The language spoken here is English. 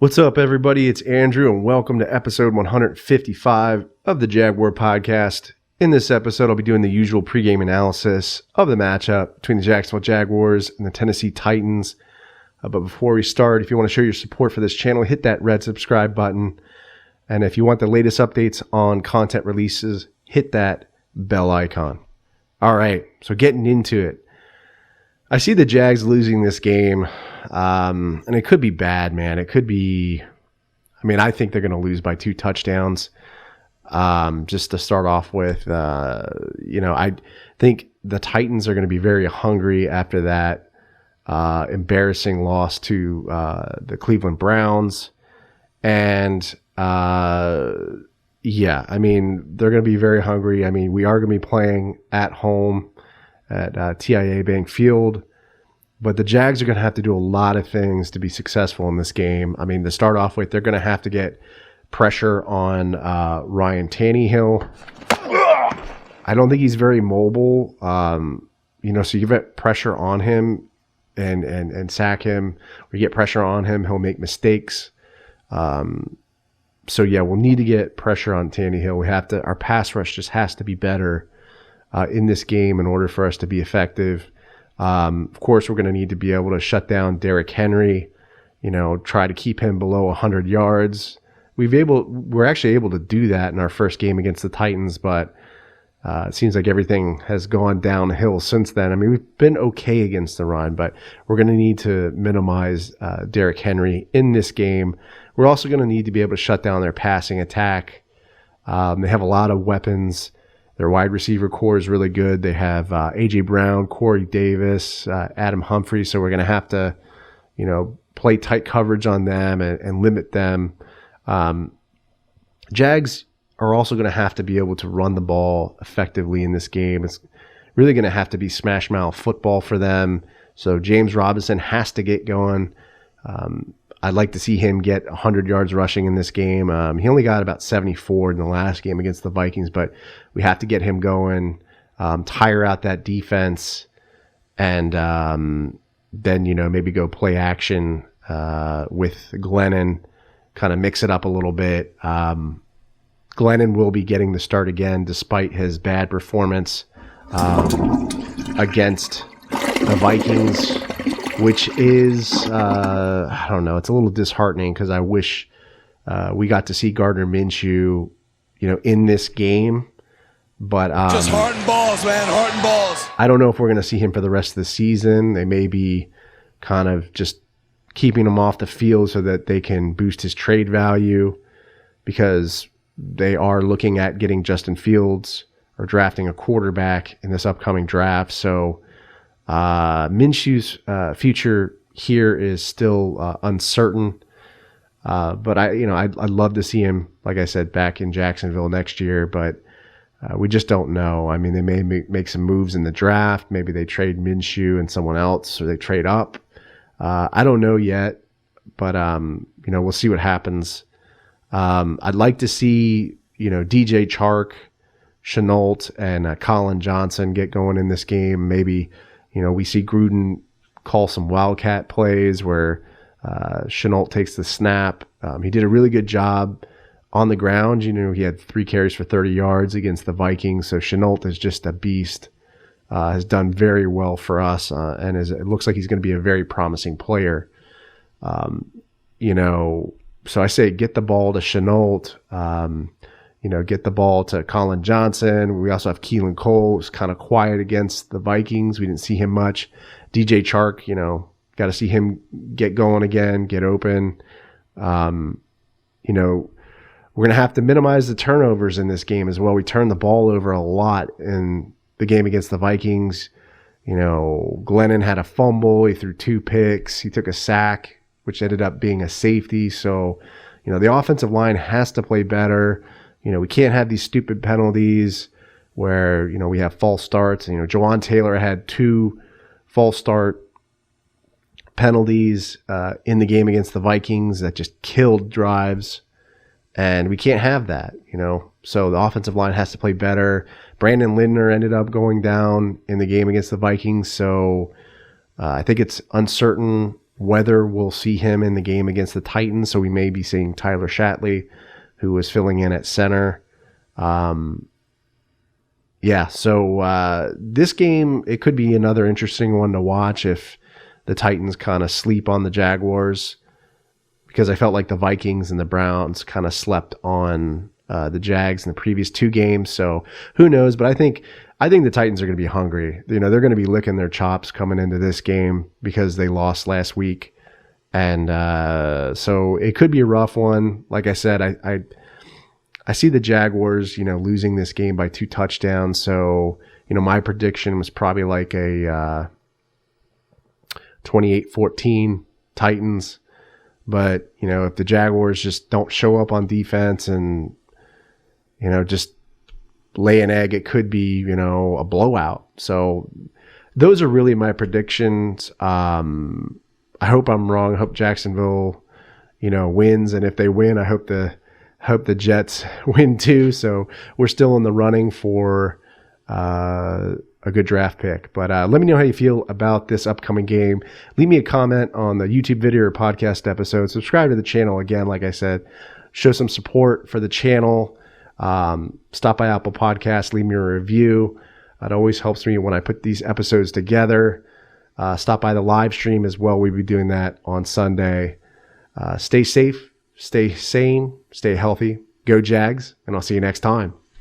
What's up, everybody? It's Andrew, and welcome to episode 155 of the Jaguar Podcast. In this episode, I'll be doing the usual pregame analysis of the matchup between the Jacksonville Jaguars and the Tennessee Titans. But before we start, if you want to show your support for this channel, hit that red subscribe button. And if you want the latest updates on content releases, hit that bell icon. All right, so getting into it. I see the Jags losing this game, and it could be bad, man. It could be, I think they're going to lose by 2 touchdowns. Just to start off with, I think the Titans are going to be very hungry after that embarrassing loss to the Cleveland Browns. And, they're going to be very hungry. We are going to be playing at home at TIAA Bank Field. But the Jags are going to have to do a lot of things to be successful in this game. To start off with, they're going to have to get pressure on Ryan Tannehill. I don't think he's very mobile. So you get pressure on him and sack him. Or you get pressure on him, he'll make mistakes. We'll need to get pressure on Tannehill. Our pass rush just has to be better in this game in order for us to be effective. Of course, we're going to need to be able to shut down Derrick Henry, try to keep him below 100 yards. We're actually able to do that in our first game against the Titans, but it seems like everything has gone downhill since then. We've been okay against the run, but we're going to need to minimize Derrick Henry in this game. We're also going to need to be able to shut down their passing attack. They have a lot of weapons. Their wide receiver core is really good. They have A.J. Brown, Corey Davis, Adam Humphrey. So we're going to have to, play tight coverage on them and limit them. Jags are also going to have to be able to run the ball effectively in this game. It's really going to have to be smash mouth football for them. So James Robinson has to get going. I'd like to see him get 100 yards rushing in this game. He only got about 74 in the last game against the Vikings, but we have to get him going, tire out that defense, and then, maybe go play action with Glennon, kind of mix it up a little bit. Glennon will be getting the start again despite his bad performance against the Vikings, which is, it's a little disheartening because I wish we got to see Gardner Minshew, in this game. But just heart and balls, man, heart and balls. I don't know if we're going to see him for the rest of the season. They may be kind of just keeping him off the field so that they can boost his trade value, because they are looking at getting Justin Fields or drafting a quarterback in this upcoming draft. So Minshew's future here is still uncertain, but I'd love to see him, like I said, back in Jacksonville next year. But we just don't know. They may make some moves in the draft. Maybe they trade Minshew and someone else, or they trade up. I don't know yet, but we'll see what happens. I'd like to see DJ Chark, Chenault, and Colin Johnson get going in this game. Maybe we see Gruden call some wildcat plays where Chenault takes the snap. He did a really good job on the ground. He had 3 carries for 30 yards against the Vikings. So Chenault is just a beast. Has done very well for us, and it looks like he's going to be a very promising player. So I say get the ball to Chenault. Get the ball to Colin Johnson. We also have Keelan Cole, who's kind of quiet against the Vikings. We didn't see him much. DJ Chark, got to see him get going again, get open. We're going to have to minimize the turnovers in this game as well. We turned the ball over a lot in the game against the Vikings. Glennon had a fumble. He threw 2 picks. He took a sack, which ended up being a safety. So, the offensive line has to play better. We can't have these stupid penalties where, we have false starts. Jawan Taylor had 2 false start penalties in the game against the Vikings that just killed drives. And we can't have that, So the offensive line has to play better. Brandon Lindner ended up going down in the game against the Vikings. So I think it's uncertain whether we'll see him in the game against the Titans. So we may be seeing Tyler Shatley, who was filling in at center. This game, it could be another interesting one to watch if the Titans kind of sleep on the Jaguars, because I felt like the Vikings and the Browns kind of slept on the Jags in the previous two games. So who knows? But I think the Titans are going to be hungry. They're going to be licking their chops coming into this game because they lost last week. And so it could be a rough one. Like I said, I see the Jaguars, losing this game by 2 touchdowns. So, my prediction was probably like a 28-14 Titans. But, if the Jaguars just don't show up on defense and, just lay an egg, it could be, a blowout. So those are really my predictions. I hope I'm wrong. I hope Jacksonville, wins. And if they win, I hope the Jets win too. So we're still in the running for a good draft pick. But let me know how you feel about this upcoming game. Leave me a comment on the YouTube video or podcast episode. Subscribe to the channel again, like I said. Show some support for the channel. Stop by Apple Podcasts. Leave me a review. It always helps me when I put these episodes together. Stop by the live stream as well. We'll be doing that on Sunday. Stay safe, stay sane, stay healthy. Go Jags, and I'll see you next time.